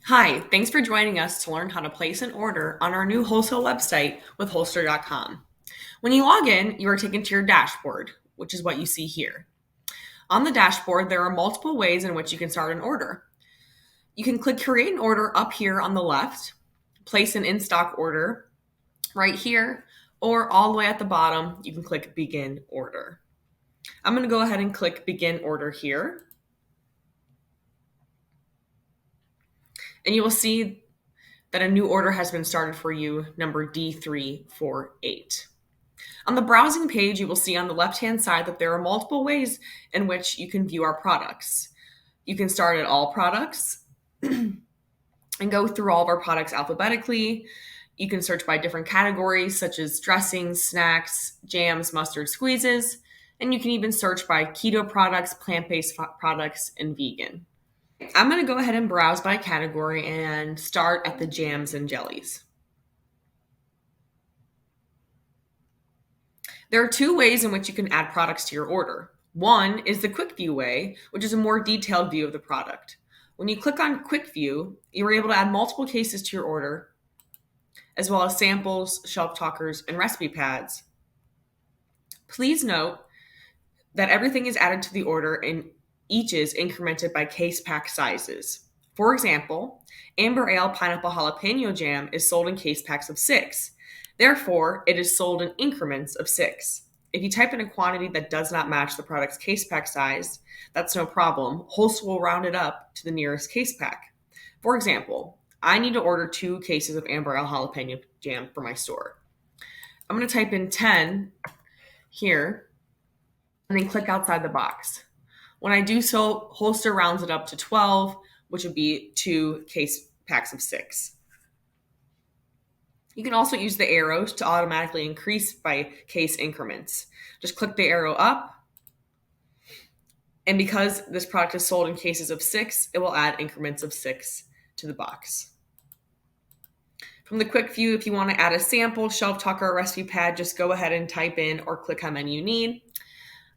Hi, thanks for joining us to learn how to place an order on our new wholesale website with holster.com. When you log in, you are taken to your dashboard, which is what you see here. On the dashboard, there are multiple ways in which you can start an order. You can click Create an Order up here on the left, place an in stock order right here, or all the way at the bottom, you can click Begin Order. I'm going to go ahead and click Begin Order here. And you will see that a new order has been started for you, number D348. On the browsing page, you will see on the left-hand side that there are multiple ways in which you can view our products. You can start at all products and go through all of our products alphabetically. You can search by different categories such as dressings, snacks, jams, mustard, squeezes, and you can even search by keto products, plant-based products, and vegan. I'm going to go ahead and browse by category and start at the jams and jellies. There are two ways in which you can add products to your order. One is the quick view way, which is a more detailed view of the product. When you click on quick view, you're able to add multiple cases to your order, as well as samples, shelf talkers, and recipe pads. Please note that everything is added to the order and each is incremented by case pack sizes. For example, Amber Ale Pineapple Jalapeno Jam is sold in case packs of 6. Therefore, it is sold in increments of 6. If you type in a quantity that does not match the product's case pack size, that's no problem. Wholesale will round it up to the nearest case pack. For example, I need to order 2 cases of Amber Ale Jalapeno Jam for my store. I'm going to type in 10 here and then click outside the box. When I do so, Holster rounds it up to 12, which would be 2 case packs of 6. You can also use the arrows to automatically increase by case increments. Just click the arrow up, and because this product is sold in cases of 6, it will add increments of 6 to the box. From the quick view, if you want to add a sample, shelf talker, or recipe pad, just go ahead and type in or click how many you need.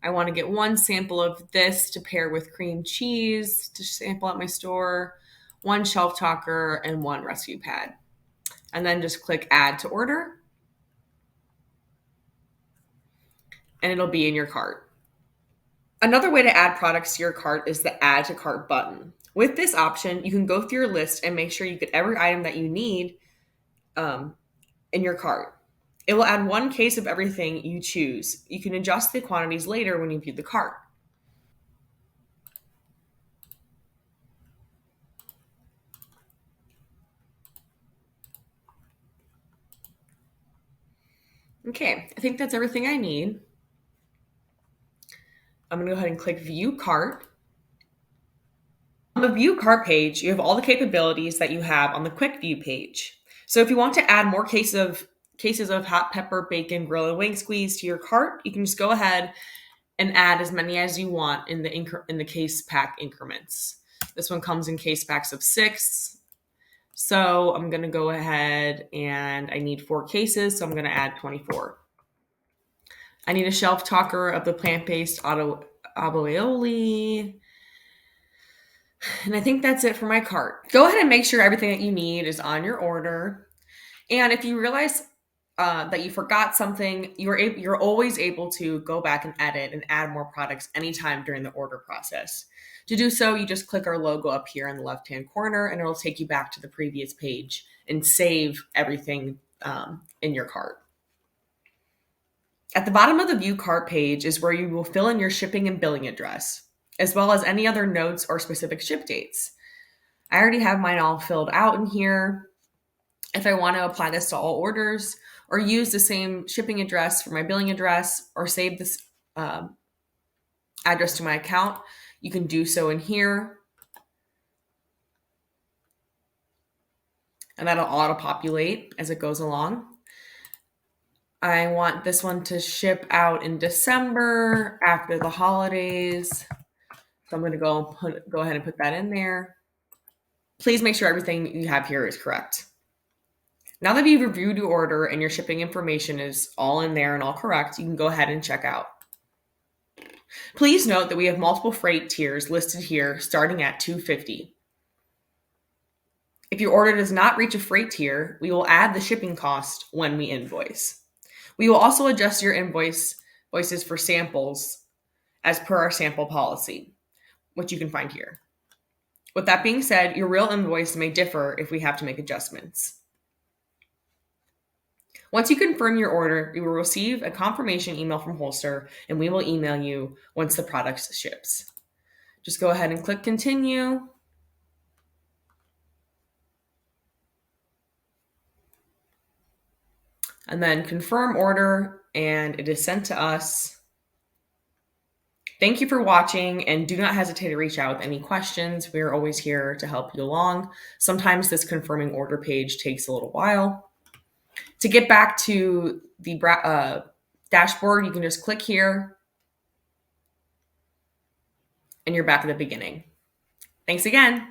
I want to get 1 sample of this to pair with cream cheese to sample at my store, 1 shelf talker, and 1 recipe pad. And then just click Add to Order, and it'll be in your cart. Another way to add products to your cart is the Add to Cart button. With this option, you can go through your list and make sure you get every item that you need in your cart. It will add 1 case of everything you choose. You can adjust the quantities later when you view the cart. Okay, I think that's everything I need. I'm going to go ahead and click View Cart. On the View Cart page, you have all the capabilities that you have on the Quick View page. So if you want to add more cases of hot pepper, bacon, grill, and wing squeeze to your cart, you can just go ahead and add as many as you want in the case pack increments. This one comes in case packs of 6. So I'm going to go ahead and I need 4 cases, so I'm going to add 24. I need a shelf talker of the plant-based aioli. And I think that's it for my cart. Go ahead and make sure everything that you need is on your order. And if you realize that you forgot something, you're always able to go back and edit and add more products anytime during the order process. To do so, you just click our logo up here in the left-hand corner, and it'll take you back to the previous page and save everything in your cart. At the bottom of the View Cart page is where you will fill in your shipping and billing address, as well as any other notes or specific ship dates. I already have mine all filled out in here. If I want to apply this to all orders or use the same shipping address for my billing address or save this address to my account, you can do so in here. And that'll auto-populate as it goes along. I want this one to ship out in December after the holidays. So I'm going to go ahead and put that in there. Please make sure everything you have here is correct. Now that you've reviewed your order and your shipping information is all in there and all correct, you can go ahead and check out. Please note that we have multiple freight tiers listed here starting at $250. If your order does not reach a freight tier, we will add the shipping cost when we invoice. We will also adjust your invoices for samples as per our sample policy, which you can find here. With that being said, your real invoice may differ if we have to make adjustments. Once you confirm your order, you will receive a confirmation email from Holster, and we will email you once the product ships. Just go ahead and click continue. And then confirm order, and it is sent to us. Thank you for watching, and do not hesitate to reach out with any questions. We are always here to help you along. Sometimes this confirming order page takes a little while. To get back to the dashboard, you can just click here, and you're back at the beginning. Thanks again.